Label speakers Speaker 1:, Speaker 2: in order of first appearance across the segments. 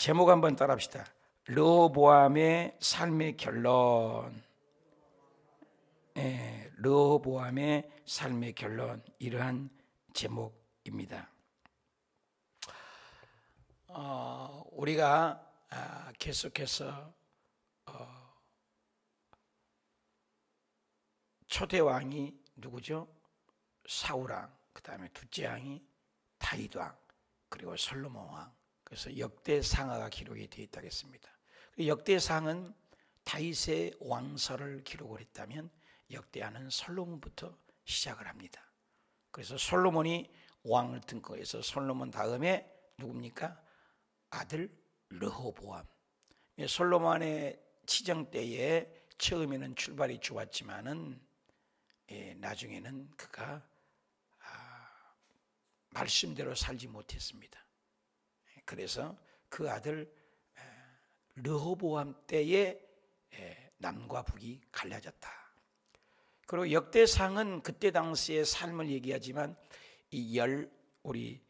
Speaker 1: 제목 한번 따라합시다. 르호보암의 삶의 결론. 르호보암의 삶의 결론, 이러한 제목입니다. 우리가 계속해서 초대 왕이 누구죠? 사울왕, 그 다음에 둘째 왕이 다윗 왕, 그리고 솔로몬 왕. 그래서 역대상하가 기록이 되어 있다고 했습니다. 역대상은 다윗의 왕서를 기록을 했다면 역대하는 솔로몬부터 시작을 합니다. 그래서 솔로몬이 왕을 등극해서 솔로몬 다음에 누굽니까? 아들 르호보암. 솔로몬의 치정 때에 처음에는 출발이 좋았지만은 나중에는 그가 말씀대로 살지 못했습니다. 그래서 그 아들 르호보암 때에 남과 북이 갈라졌다. 그리고 역대상은 그때 당시의 삶을 얘기하지만 우리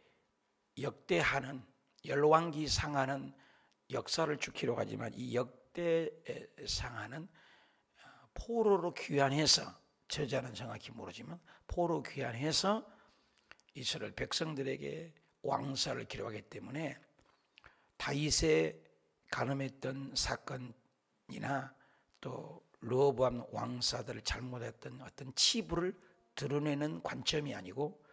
Speaker 1: 역대하는 열왕기상하는 역사를 쭉 기록하지만 이 역대상하는 포로로 귀환해서, 저자는 정확히 모르지만 포로 귀환해서 이스라엘 백성들에게 왕사를 기록하기 때문에 다윗의 간음했던 사건이나 또 르호보암 왕사들을 잘못했던 어떤 치부를 드러내는 관점이 아니고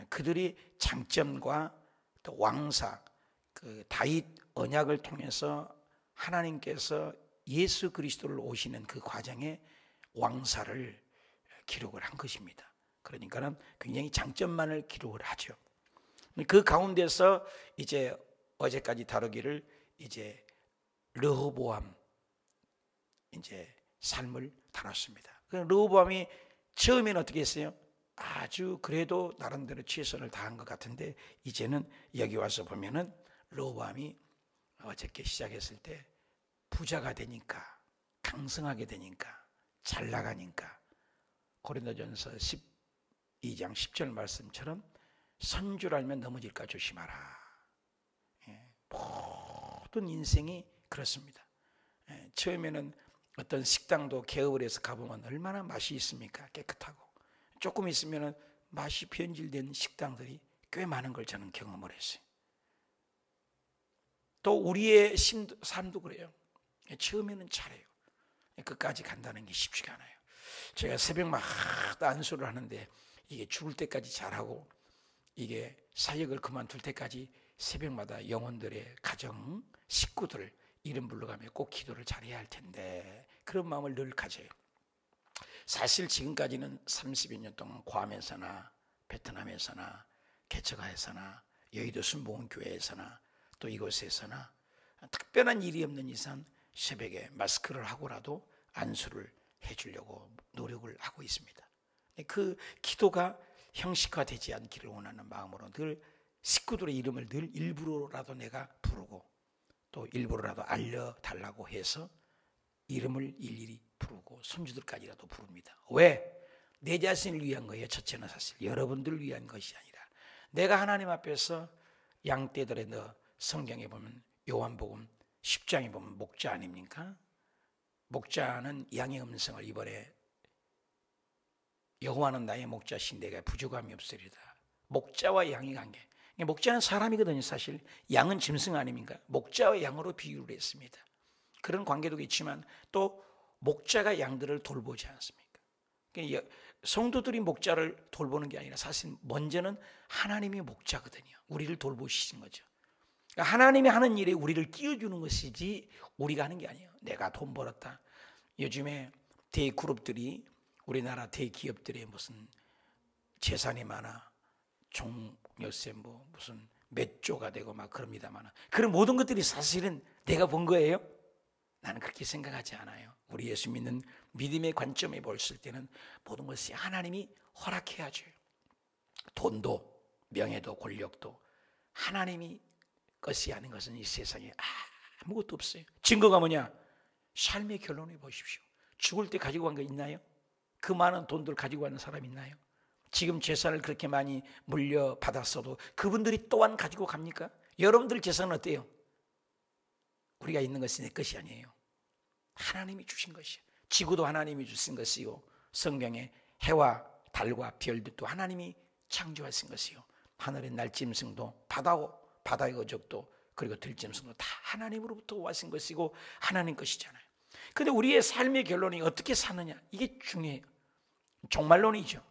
Speaker 1: 그들이 장점과 또 왕사, 그 다윗 언약을 통해서 하나님께서 예수 그리스도를 오시는 그 과정에 왕사를 기록을 한 것입니다. 그러니까는 굉장히 장점만을 기록을 하죠. 그 가운데서 이제 어제까지 다루기를 이제 르호보암 이제 삶을 다뤘습니다. 르호보암이 처음에는 어떻게 했어요? 아주 그래도 나름대로 최선을 다한 것 같은데 이제는 여기 와서 보면은 르호보암이 어저께 시작했을 때 부자가 되니까, 강성하게 되니까, 잘 나가니까 고린도전서 12장 10절 말씀처럼 선줄 알면 넘어질까 조심하라. 모든 인생이 그렇습니다. 처음에는 어떤 식당도 개업을 해서 가보면 얼마나 맛이 있습니까? 깨끗하고. 조금 있으면 맛이 변질된 식당들이 꽤 많은 걸 저는 경험을 했어요. 또 우리의 삶도 그래요. 처음에는 잘해요. 끝까지 간다는 게 쉽지가 않아요. 제가 새벽마다 안수를 하는데 이게 죽을 때까지 잘하고 이게 사역을 그만둘 때까지 새벽마다 영혼들의 가정, 식구들 이름 불러가며 꼭 기도를 잘해야 할 텐데 그런 마음을 늘 가져요. 사실 지금까지는 30여 년 동안 괌에서나 베트남에서나 개척하에서나 여의도 순복음교회에서나 또 이곳에서나 특별한 일이 없는 이상 새벽에 마스크를 하고라도 안수를 해주려고 노력을 하고 있습니다. 그 기도가 형식화되지 않기를 원하는 마음으로 늘 식구들의 이름을 늘 일부러라도 내가 부르고 또 일부러라도 알려달라고 해서 이름을 일일이 부르고 손주들까지라도 부릅니다. 왜? 내 자신을 위한 거예요. 첫째는 사실 여러분들을 위한 것이 아니라 내가 하나님 앞에서 양떼들의 너 성경에 보면 요한복음 10장에 보면 목자 아닙니까? 목자는 양의 음성을 이번에 여호와는 나의 목자신 내가 부족함이 없으리다. 목자와 양의 관계. 목자는 사람이거든요. 사실 양은 짐승 아닙니까? 목자와 양으로 비유를 했습니다. 그런 관계도 있지만 또 목자가 양들을 돌보지 않습니까? 성도들이 목자를 돌보는 게 아니라 사실 먼저는 하나님이 목자거든요. 우리를 돌보시는 거죠. 그러니까 하나님이 하는 일에 우리를 끼워주는 것이지 우리가 하는 게 아니에요. 내가 돈 벌었다. 요즘에 대그룹들이 우리나라 대기업들의 무슨 재산이 많아 요새 무슨 몇 조가 되고 막 그럽니다만 그런 모든 것들이 사실은 내가 본 거예요? 나는 그렇게 생각하지 않아요. 우리 예수 믿는 믿음의 관점에 봤을 때는 모든 것이 하나님이 허락해야 줘요. 돈도 명예도 권력도 하나님이 것이 아닌 것은 이 세상에 아무것도 없어요. 증거가 뭐냐? 삶의 결론을 보십시오. 죽을 때 가지고 간 거 있나요? 그 많은 돈들 가지고 가는 사람 있나요? 지금 재산을 그렇게 많이 물려받았어도 그분들이 또한 가지고 갑니까? 여러분들 재산은 어때요? 우리가 있는 것이 내 것이 아니에요. 하나님이 주신 것이에요. 지구도 하나님이 주신 것이요, 성경에 해와 달과 별들도 하나님이 창조하신 것이요, 하늘의 날짐승도 바다의 어족도 그리고 들짐승도 다 하나님으로부터 와신 것이고 하나님 것이잖아요. 그런데 우리의 삶의 결론이 어떻게 사느냐, 이게 중요해요. 종말론이죠.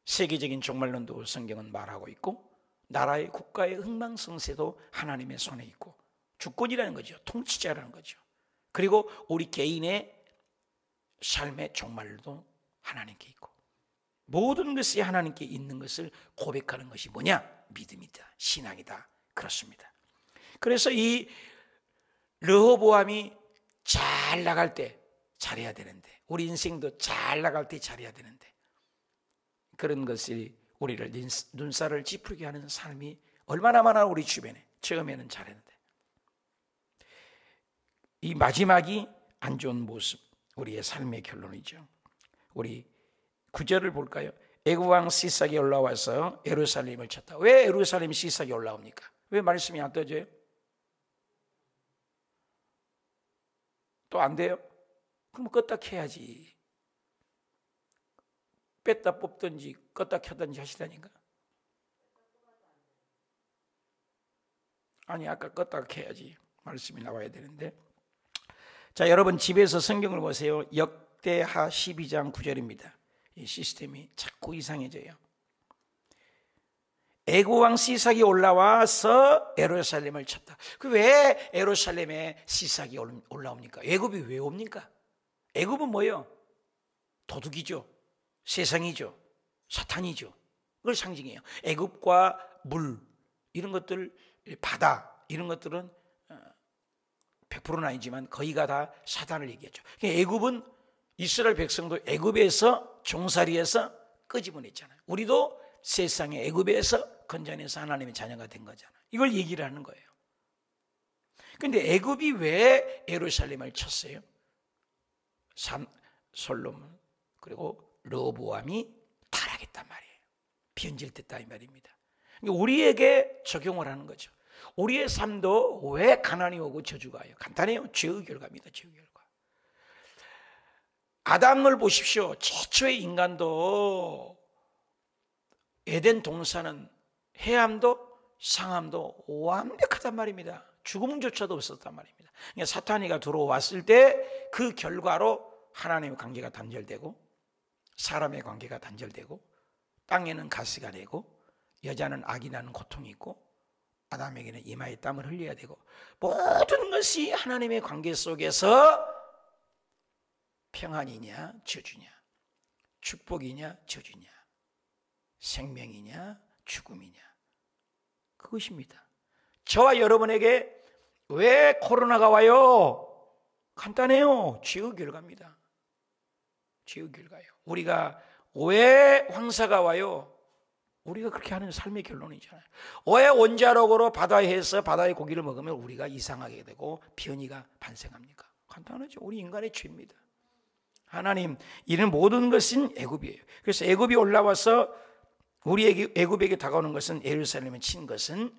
Speaker 1: 세계적인 종말론도 성경은 말하고 있고, 나라의 국가의 흥망성쇠도 하나님의 손에 있고, 주권이라는 거죠. 통치자라는 거죠. 그리고 우리 개인의 삶의 종말도 하나님께 있고, 모든 것이 하나님께 있는 것을 고백하는 것이 뭐냐? 믿음이다, 신앙이다. 그렇습니다. 그래서 이 르호보암이 잘 나갈 때 잘해야 되는데, 우리 인생도 잘 나갈 때 잘해야 되는데, 그런 것이 우리를 눈살을 찌푸리게 하는 삶이 얼마나 많아. 우리 주변에 처음에는 잘했는데 이 마지막이 안 좋은 모습, 우리의 삶의 결론이죠. 우리 9절을 볼까요? 애굽왕 시삭이 올라와서 예루살렘을 쳤다. 왜 예루살렘 시삭이 올라옵니까? 왜 말씀이 안 떠져요? 또 안 돼요? 그럼 껐다 켜야지. 뺐다 뽑든지 껐다 켜든지 하시다니까. 아니, 아까 껐다 켜야지 말씀이 나와야 되는데. 자, 여러분 집에서 성경을 보세요. 역대하 12장 9절입니다. 이 시스템이 자꾸 이상해져요. 애굽왕 시삭이 올라와서 예루살렘을 쳤다. 그 왜 예루살렘에 시삭이 올라옵니까? 애굽이 왜 옵니까? 애굽은 뭐예요? 도둑이죠. 세상이죠. 사탄이죠. 그걸 상징해요. 애굽과 물, 이런 것들, 바다, 이런 것들은 100%는 아니지만 거의가 다 사탄을 얘기하죠. 애굽은 이스라엘 백성도 애굽에서 종살이에서 끄집어냈잖아요. 우리도 세상의 애굽에서 건져내서 하나님의 자녀가 된 거잖아요. 이걸 얘기를 하는 거예요. 그런데 애굽이 왜 예루살렘을 쳤어요? 솔로몬 그리고 르호보암이 타락했단 말이에요. 변질됐다 이 말입니다. 우리에게 적용을 하는 거죠. 우리의 삶도 왜 가난이 오고 저주가 와요? 간단해요. 죄의 결과입니다. 죄의 결과. 아담을 보십시오. 최초의 인간도 에덴 동산은 해함도 상함도 완벽하단 말입니다. 죽음조차도 없었단 말입니다. 그러니까 사탄이가 들어왔을 때 그 결과로 하나님의 관계가 단절되고, 사람의 관계가 단절되고, 땅에는 가시가 되고, 여자는 악이 나는 고통이 있고, 아담에게는 이마에 땀을 흘려야 되고, 모든 것이 하나님의 관계 속에서 평안이냐 저주냐, 축복이냐 저주냐, 생명이냐 죽음이냐, 그것입니다. 저와 여러분에게 왜 코로나가 와요? 간단해요. 죄의 결과입니다. 죄의 결과예요. 우리가 왜 황사가 와요? 우리가 그렇게 하는 삶의 결론이잖아요. 왜 원자력으로 바다에서 바다의 고기를 먹으면 우리가 이상하게 되고 변이가 발생합니까? 간단하죠. 우리 인간의 죄입니다. 하나님, 이런 모든 것은 애굽이에요. 그래서 애굽이 올라와서 우리에게, 애굽에게 다가오는 것은, 예루살렘에 친 것은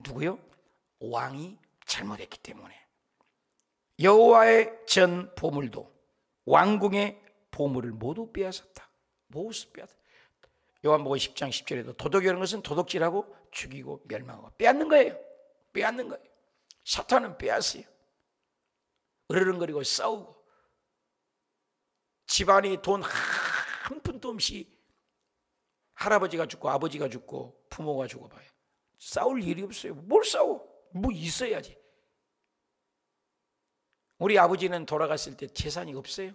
Speaker 1: 누구요? 왕이 잘못했기 때문에. 여호와의 전 보물도, 왕궁의 보물을 모두 빼앗았다. 모두 빼앗았다. 요한복음 10장 10절에도 도둑이라는 것은 도둑질하고 죽이고 멸망하고 빼앗는 거예요. 빼앗는 거예요. 사탄은 빼앗어요. 으르렁거리고 싸우고, 집안이 돈 한 푼도 없이 할아버지가 죽고 아버지가 죽고 부모가 죽어봐요. 싸울 일이 없어요. 뭘 싸워? 뭐 있어야지. 우리 아버지는 돌아갔을 때 재산이 없어요.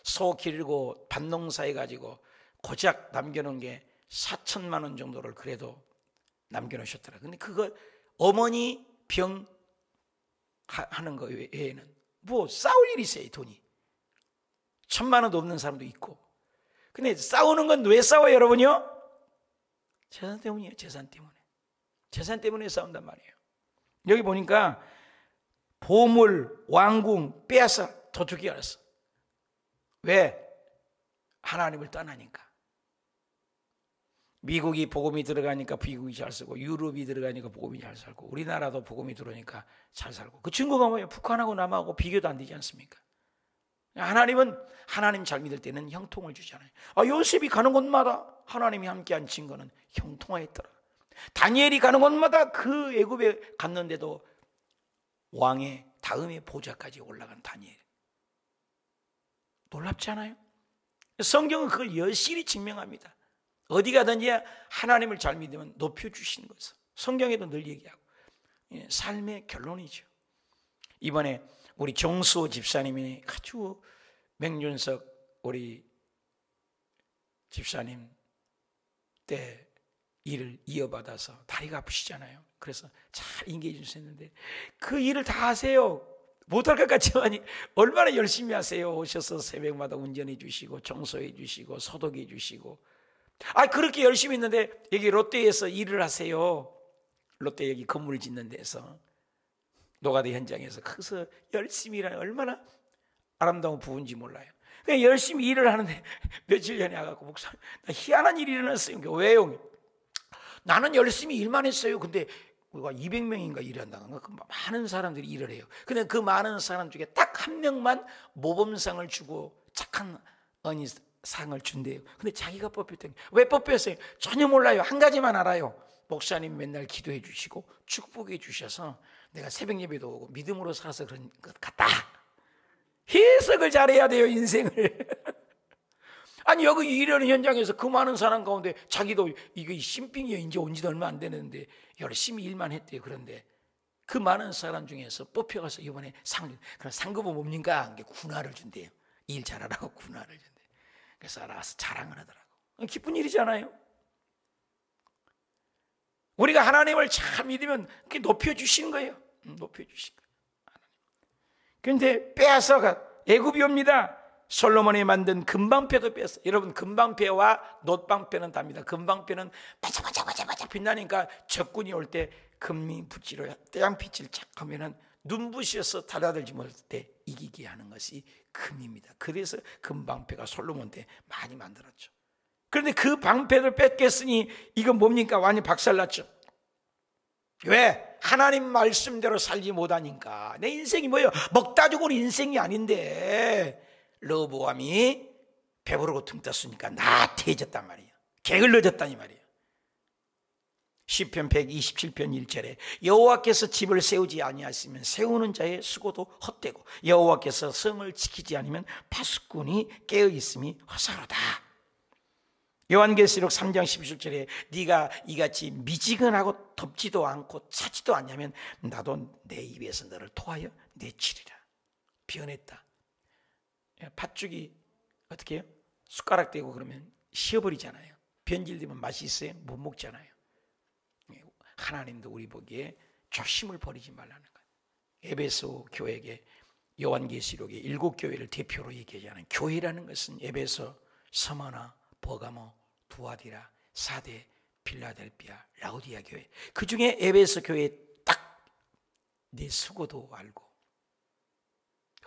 Speaker 1: 소 기르고 밭농사 해가지고 고작 남겨놓은 게 4천만 원 정도를 그래도 남겨놓으셨더라. 근데 그거 어머니 병 하는 거 외에는 뭐 싸울 일이 있어요. 돈이 1,000만 원도 없는 사람도 있고. 근데 싸우는 건 왜 싸워요, 여러분요? 재산 때문이에요. 재산 때문에. 재산 때문에 싸운단 말이에요. 여기 보니까 보물, 왕궁 빼앗아 도둑이 알았어. 왜? 하나님을 떠나니까. 미국이 복음이 들어가니까 미국이 잘 살고, 유럽이 들어가니까 복음이 잘 살고, 우리나라도 복음이 들어오니까 잘 살고. 그 증거가 뭐예요? 북한하고 남하고 비교도 안 되지 않습니까? 하나님은 하나님 잘 믿을 때는 형통을 주잖아요. 요셉이 가는 곳마다 하나님이 함께한 증거는 형통하였더라. 다니엘이 가는 곳마다 그 애굽에 갔는데도 왕의 다음의 보좌까지 올라간 다니엘. 놀랍지 않아요? 성경은 그걸 여실히 증명합니다. 어디 가든지 하나님을 잘 믿으면 높여주시는 것을 성경에도 늘 얘기하고, 삶의 결론이죠. 이번에 우리 정수호 집사님이 아주 맹준석 우리 집사님 때 일을 이어받아서 다리가 아프시잖아요. 그래서 잘 인계해 주셨는데 그 일을 다 하세요. 못할 것 같지만 얼마나 열심히 하세요. 오셔서 새벽마다 운전해 주시고 청소해 주시고 소독해 주시고. 그렇게 열심히 했는데 여기 롯데에서 일을 하세요. 롯데 여기 건물 짓는 데서 노가다 현장에서 거기서 열심히 일하는, 얼마나 아름다운 부부인지 몰라요. 그냥 열심히 일을 하는데 며칠 전에 와갖고 목사님, 나 희한한 일이 일어났어요. 왜요? 나는 열심히 일만 했어요. 근데 우리가 200명인가 일한다는가, 그 많은 사람들이 일을 해요. 근데 그 많은 사람 중에 딱 한 명만 모범상을 주고 착한 상을 준대요. 근데 자기가 뽑혔더니, 왜 뽑혔어요? 전혀 몰라요. 한 가지만 알아요. 목사님 맨날 기도해 주시고 축복해 주셔서 내가 새벽 예배도 오고 믿음으로 살아서 그런 것 같다. 해석을 잘해야 돼요, 인생을. 여기 일하는 현장에서 그 많은 사람 가운데 자기도 이게 신빙이에요. 이제 온 지도 얼마 안 되는데 열심히 일만 했대요. 그런데 그 많은 사람 중에서 뽑혀가서 이번에 상을, 그럼 상급은 뭡니까? 군화를 준대요. 일 잘하라고 군화를 준대요. 그래서 알아서 자랑을 하더라고. 기쁜 일이잖아요. 우리가 하나님을 잘 믿으면 그게 높여주시는 거예요. 높여주신 거예요. 그런데 빼앗아가 애굽이 옵니다. 솔로몬이 만든 금방패도 뺐어요. 여러분, 금방패와 놋방패는 답니다. 금방패는 반짝반짝 빛나니까 적군이 올 때 금이 붙이로 태양빛을 착 하면은 눈부셔서 달아들지 못할 때 이기게 하는 것이 금입니다. 그래서 금방패가 솔로몬 때 많이 만들었죠. 그런데 그 방패를 뺏겼으니 이건 뭡니까? 완전히 박살났죠. 왜? 하나님 말씀대로 살지 못하니까. 내 인생이 뭐예요? 먹다 죽을 인생이 아닌데 르호보암이 배부르고 등 떴으니까 나태해졌단 말이에요. 게을러졌다니 말이에요. 시편 127편 1절에 여호와께서 집을 세우지 아니하시면 세우는 자의 수고도 헛되고 여호와께서 성을 지키지 않으면 파수꾼이 깨어있음이 허사로다. 요한계시록 3장 17절에 네가 이같이 미지근하고 덥지도 않고 차지도 않냐면 나도 내 입에서 너를 토하여 내치리라. 변했다. 팥죽이 어떻게 해요? 숟가락 대고 그러면 쉬어버리잖아요. 변질되면 맛이 있어요? 못 먹잖아요. 하나님도 우리 보기에 조심을 버리지 말라는 거예요. 에베소 교회에게 요한계시록의 7교회를 대표로 얘기하자는 교회라는 것은 에베소, 서머나, 버가모, 두아디라, 사데, 필라델피아, 라우디아 교회. 그 중에 에베소 교회에 딱 내 수고도 알고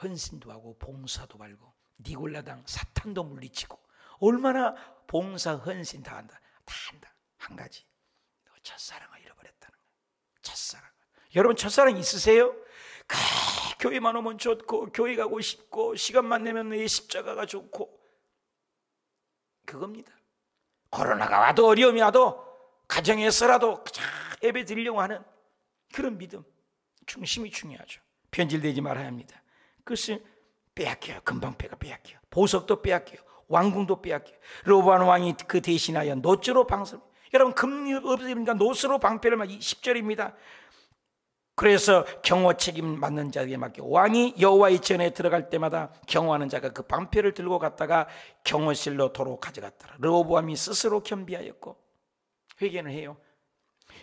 Speaker 1: 헌신도 하고 봉사도 알고 니골라당 사탄도 물리치고 얼마나 봉사 헌신 다 한다. 다 한다. 한 가지, 너 첫사랑을 잃어버렸다는 거야. 첫사랑. 여러분 첫사랑 있으세요? 교회만 오면 좋고 교회 가고 싶고 시간만 내면 내 십자가가 좋고 그겁니다. 코로나가 와도 어려움이 와도 가정에서라도 예배 드리려고 하는 그런 믿음, 중심이 중요하죠. 변질되지 말아야 합니다. 그것을 빼앗겨요. 금방패가 빼앗겨요. 보석도 빼앗겨요. 왕궁도 빼앗겨요. 르호보암 왕이 그 대신하여 놋으로 방패를, 여러분 금이 없으니까 놋으로 방패를 10절입니다. 그래서 경호 책임 맡는 자에게 맡겨 왕이 여호와의 전에 들어갈 때마다 경호하는 자가 그 방패를 들고 갔다가 경호실로 도로 가져갔더라. 르호보암이 스스로 겸비하였고 회개는 해요.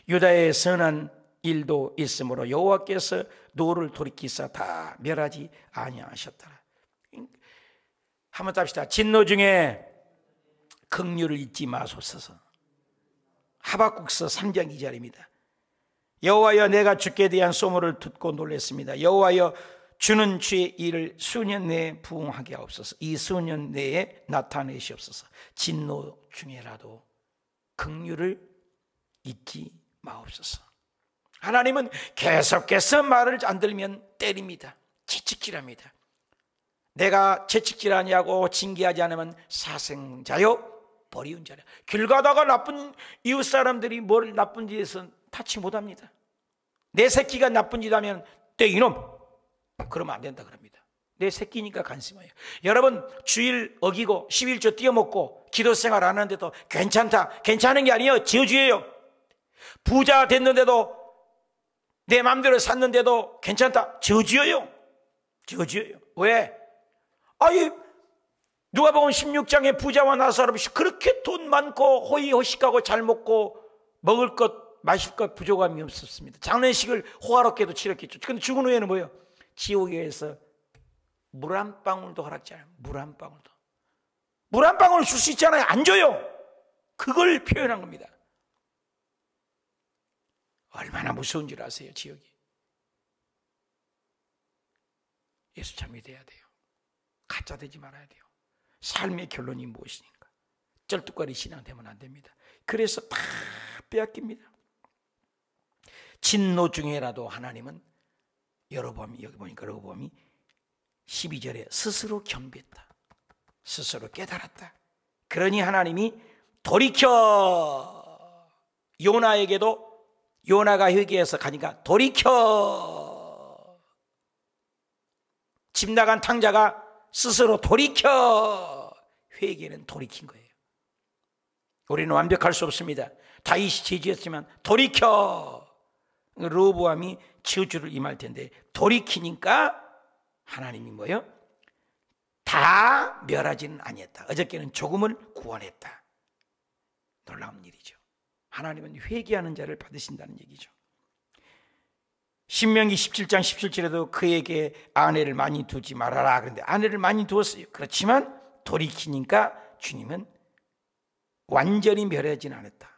Speaker 1: 유다의 선한 일도 있으므로 여호와께서 노를 돌이키사 다 멸하지 아니하셨더라. 한번 답시다. 진노 중에 긍휼을 잊지 마소서. 하박국서 3장 2절입니다. 여호와여 내가 주께 대한 소문을 듣고 놀랐습니다. 여호와여 주는 주의 일을 수년 내에 부응하게 하옵소서. 이 수년 내에 나타내시옵소서. 진노 중에라도 긍휼을 잊지 마옵소서. 하나님은 계속해서 말을 안 들으면 때립니다. 채찍질합니다. 내가 채찍질하냐고 징계하지 않으면 사생자요 버리운 자라. 길 가다가 나쁜 이웃 사람들이 뭘 나쁜 짓에서 타치 못합니다. 내 새끼가 나쁜 짓 하면 이놈 그러면 안 된다 그럽니다. 내 새끼니까 간심해요. 여러분 주일 어기고 11조 띄어먹고 기도 생활 안 하는데도 괜찮다, 괜찮은 게 아니에요. 저주예요. 부자 됐는데도 내 마음대로 샀는데도 괜찮다, 저주예요. 저주예요. 왜? 아니 누가 보면 16장에 부자와 나사로이 그렇게 돈 많고 호의호식하고 잘 먹고 먹을 것 마실 것 부족함이 없었습니다. 장례식을 호화롭게도 치렀겠죠. 그런데 죽은 후에는 뭐예요? 지옥에서 물 한 방울도 허락지 않아요. 물 한 방울도. 물 한 방울 줄 수 있잖아요. 안 줘요. 그걸 표현한 겁니다. 얼마나 무서운 줄 아세요, 지옥이. 예수 참 믿어야 돼요. 가짜 되지 말아야 돼요. 삶의 결론이 무엇이니까. 쩔뚝거리 신앙 되면 안 됩니다. 그래서 다 빼앗깁니다. 진노 중에라도 하나님은 여로보암이, 여기 보니까 여로보암이 12절에 스스로 겸비했다. 스스로 깨달았다. 그러니 하나님이 돌이켜, 요나에게도 요나가 회개해서 가니까 돌이켜, 집 나간 탕자가 스스로 돌이켜, 회개는 돌이킨 거예요. 우리는 완벽할 수 없습니다. 다윗이 죄지었지만 돌이켜, 르호보암이 저주를 임할 텐데 돌이키니까 하나님이 뭐예요? 다 멸하지는 아니었다. 어저께는 조금을 구원했다. 놀라운 일이죠. 하나님은 회개하는 자를 받으신다는 얘기죠. 신명기 17장 17절에도 그에게 아내를 많이 두지 말아라. 그런데 아내를 많이 두었어요. 그렇지만 돌이키니까 주님은 완전히 멸하지는 않았다.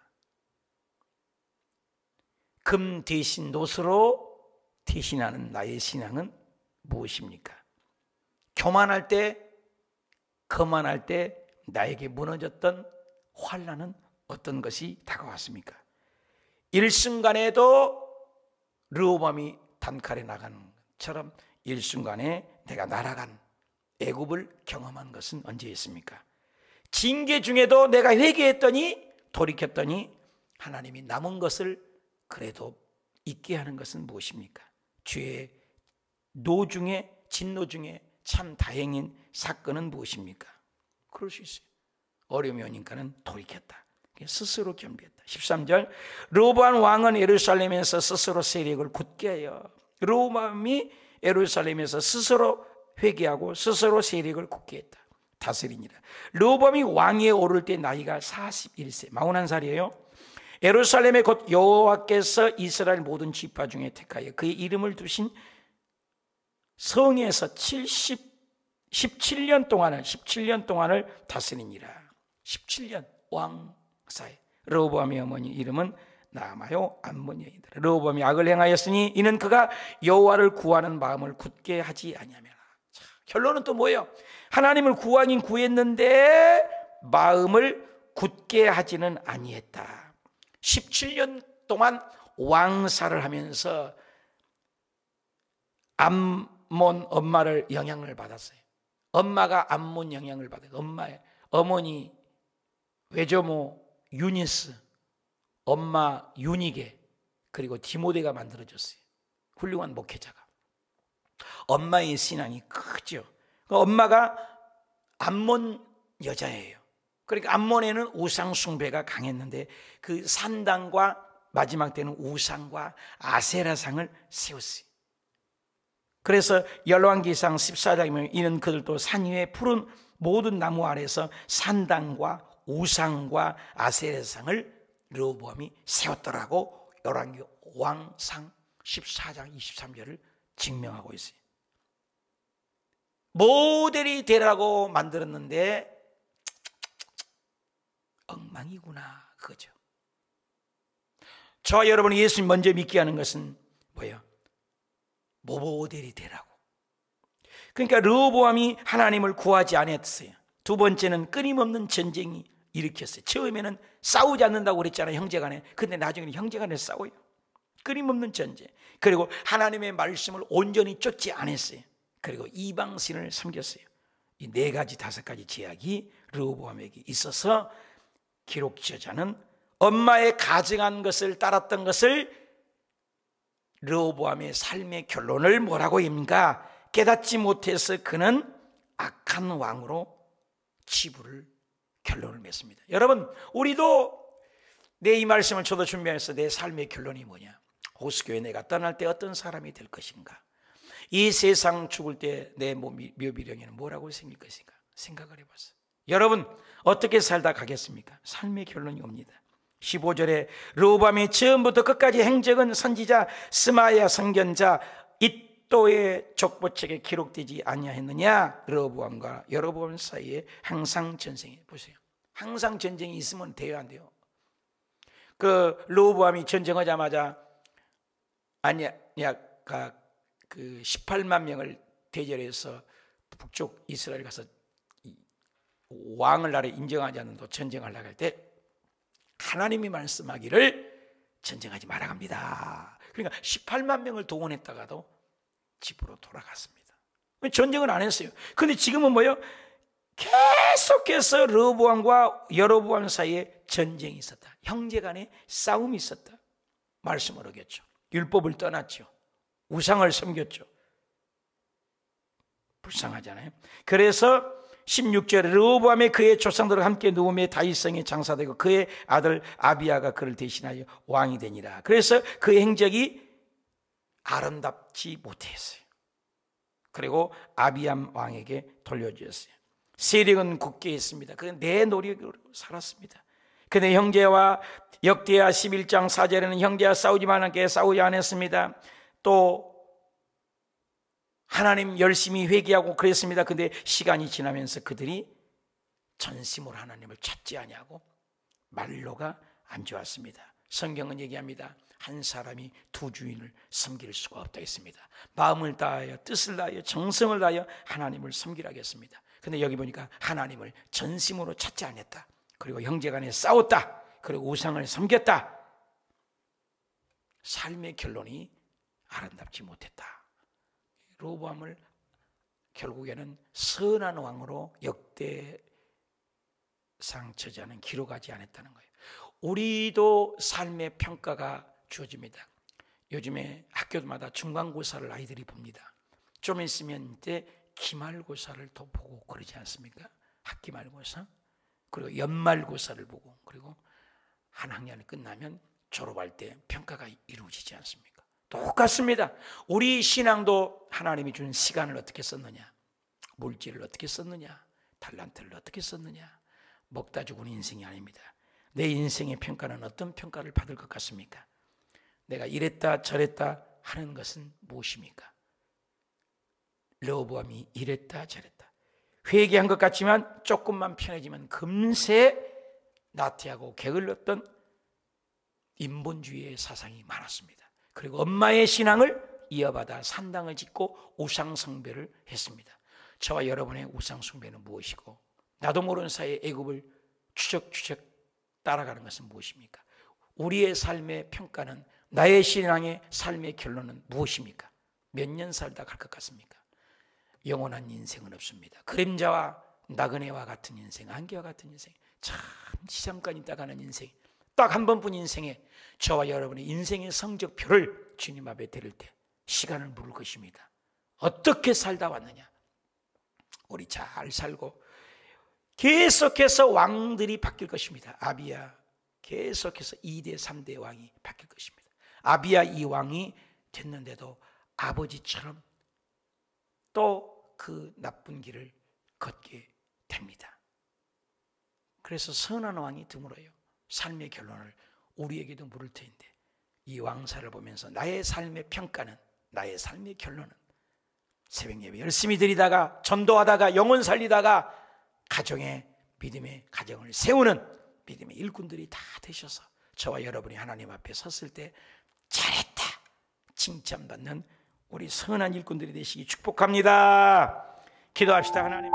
Speaker 1: 금 대신 노스로 대신하는 나의 신앙은 무엇입니까? 교만할 때, 거만할 때 나에게 무너졌던 환난은 어떤 것이 다가왔습니까? 일순간에도 르호보암이 단칼에 나가는 것처럼 일순간에 내가 날아간 애굽을 경험한 것은 언제였습니까? 징계 중에도 내가 회개했더니, 돌이켰더니 하나님이 남은 것을 그래도 잊게 하는 것은 무엇입니까? 주의 노중에, 진노 중에 참 다행인 사건은 무엇입니까? 그럴 수 있어요. 어려움이 오니까는 돌이켰다. 스스로 겸비했다. 13절, 르호보암 왕은 예루살렘에서 스스로 세력을 굳게 하여, 르호보암이 예루살렘에서 스스로 회개하고 스스로 세력을 굳게 했다. 다스리니라. 르호보암이 왕위에 오를 때 나이가 41세, 41살이에요. 예루살렘에 곧 여호와께서 이스라엘 모든 지파 중에 택하여 그의 이름을 두신 성에서 17년 동안을 다스리니라. 17년 왕사에. 르호보암의 어머니 이름은 나아마요 암몬 여인이더라. 르호보암이 악을 행하였으니 이는 그가 여호와를 구하는 마음을 굳게 하지 아니하며. 결론은 또 뭐예요? 하나님을 구하긴 구했는데 마음을 굳게 하지는 아니했다. 17년 동안 왕사를 하면서 암몬 엄마를 영향을 받았어요. 엄마가 암몬 영향을 받아요. 엄마의 어머니 외조모 유니스, 엄마 유니게, 그리고 디모데가 만들어졌어요. 훌륭한 목회자가. 엄마의 신앙이 크죠. 엄마가 암몬 여자예요. 그러니까 암몬에는 우상 숭배가 강했는데 그 산당과 마지막 때는 우상과 아세라상을 세웠어요. 그래서 열왕기상 14장이면 이는 그들도 산 위에 푸른 모든 나무 아래서 산당과 우상과 아세라상을 르호보암이 세웠더라고 열왕기 왕상 14장 23절을 증명하고 있어요. 모델이 되라고 만들었는데 엉망이구나, 그거죠. 저와 여러분이 예수님 먼저 믿게 하는 것은 뭐예요? 모델이 되라고. 그러니까 르호보암이 하나님을 구하지 않았어요. 두 번째는 끊임없는 전쟁이 일으켰어요. 처음에는 싸우지 않는다고 그랬잖아요, 형제간에. 근데 나중에는 형제간에 싸워요. 끊임없는 전쟁. 그리고 하나님의 말씀을 온전히 쫓지 않았어요. 그리고 이방신을 섬겼어요. 이 4가지 5가지 제약이 르호보암에게 있어서 기록 저자는 엄마의 가증한 것을 따랐던 것을 르호보암의 삶의 결론을 뭐라고 합니까? 깨닫지 못해서 그는 악한 왕으로 치부를 결론을 맺습니다. 여러분, 우리도 내 이 말씀을 저도 준비해서 내 삶의 결론이 뭐냐? 호수교회 내가 떠날 때 어떤 사람이 될 것인가? 이 세상 죽을 때 내 묘비령에는 뭐라고 생길 것인가? 생각을 해봤어요. 여러분, 어떻게 살다 가겠습니까? 삶의 결론이 옵니다. 15절에 르호보암이 처음부터 끝까지 행적은 선지자 스마야 선견자 이또의 족보책에 기록되지 아니하였느냐? 르호보암과 여로보암 사이에 항상 전쟁이, 보세요. 항상 전쟁이 있으면 돼요, 안 돼요? 그 르호보암이 전쟁하자마자 아니야가 그 18만 명을 대절해서 북쪽 이스라엘 가서 왕을 나라에 인정하지 않는 도 전쟁하려고 할 때 하나님이 말씀하기를 전쟁하지 말아갑니다. 그러니까 18만 명을 동원했다가도 집으로 돌아갔습니다. 전쟁은 안 했어요. 근데 지금은 뭐예요? 계속해서 르호보암과 여로보암 사이에 전쟁이 있었다. 형제간에 싸움이 있었다. 말씀을 어겼죠. 율법을 떠났죠. 우상을 섬겼죠. 불쌍하잖아요. 그래서 16절에 르호보암이 그의 조상들과 함께 누움에 다윗성에 장사되고 그의 아들 아비야가 그를 대신하여 왕이 되니라. 그래서 그의 행적이 아름답지 못했어요. 그리고 아비암 왕에게 돌려주었어요. 세력은 굳게 했습니다. 그는 내 노력으로 살았습니다. 그는 형제와 역대하 11장 4절에는 형제와 싸우지만 않게 싸우지 않았습니다. 또 하나님 열심히 회개하고 그랬습니다. 근데 시간이 지나면서 그들이 전심으로 하나님을 찾지 아니하고 말로가 안 좋았습니다. 성경은 얘기합니다. 한 사람이 두 주인을 섬길 수가 없다 했습니다. 마음을 다하여 뜻을 다하여 정성을 다하여 하나님을 섬기라겠습니다. 근데 여기 보니까 하나님을 전심으로 찾지 않았다. 그리고 형제간에 싸웠다. 그리고 우상을 섬겼다. 삶의 결론이 아름답지 못했다. 르호보암을 결국에는 선한 왕으로 역대상 저자는 기록하지 않았다는 거예요. 우리도 삶의 평가가 주어집니다. 요즘에 학교마다 중간고사를 아이들이 봅니다. 좀 있으면 이제 기말고사를 또 보고 그러지 않습니까? 학기말고사, 그리고 연말고사를 보고, 그리고 한 학년이 끝나면 졸업할 때 평가가 이루어지지 않습니까? 똑같습니다. 우리 신앙도 하나님이 준 시간을 어떻게 썼느냐, 물질을 어떻게 썼느냐, 달란트를 어떻게 썼느냐, 먹다 죽은 인생이 아닙니다. 내 인생의 평가는 어떤 평가를 받을 것 같습니까? 내가 이랬다 저랬다 하는 것은 무엇입니까? 르호보암이 이랬다 저랬다 회개한 것 같지만 조금만 편해지면 금세 나태하고 게을렀던 인본주의의 사상이 많았습니다. 그리고 엄마의 신앙을 이어받아 산당을 짓고 우상숭배를 했습니다. 저와 여러분의 우상숭배는 무엇이고 나도 모르는 사이에 애굽을 추적추적 따라가는 것은 무엇입니까? 우리의 삶의 평가는, 나의 신앙의 삶의 결론은 무엇입니까? 몇 년 살다 갈 것 같습니까? 영원한 인생은 없습니다. 그림자와 나그네와 같은 인생, 안개와 같은 인생, 참 시장간 있다 가는 인생, 딱 한 번뿐 인생에 저와 여러분의 인생의 성적표를 주님 앞에 드릴 때 시간을 물을 것입니다. 어떻게 살다 왔느냐? 우리 잘 살고 계속해서 왕들이 바뀔 것입니다. 아비야 계속해서 2대 3대 왕이 바뀔 것입니다. 아비야 이 왕이 됐는데도 아버지처럼 또 그 나쁜 길을 걷게 됩니다. 그래서 선한 왕이 드물어요. 삶의 결론을 우리에게도 물을 터인데 이 왕사를 보면서 나의 삶의 평가는, 나의 삶의 결론은 새벽 예배 열심히 드리다가 전도하다가 영혼 살리다가 가정의 믿음의 가정을 세우는 믿음의 일꾼들이 다 되셔서 저와 여러분이 하나님 앞에 섰을 때 잘했다 칭찬받는 우리 선한 일꾼들이 되시기 축복합니다. 기도합시다. 하나님,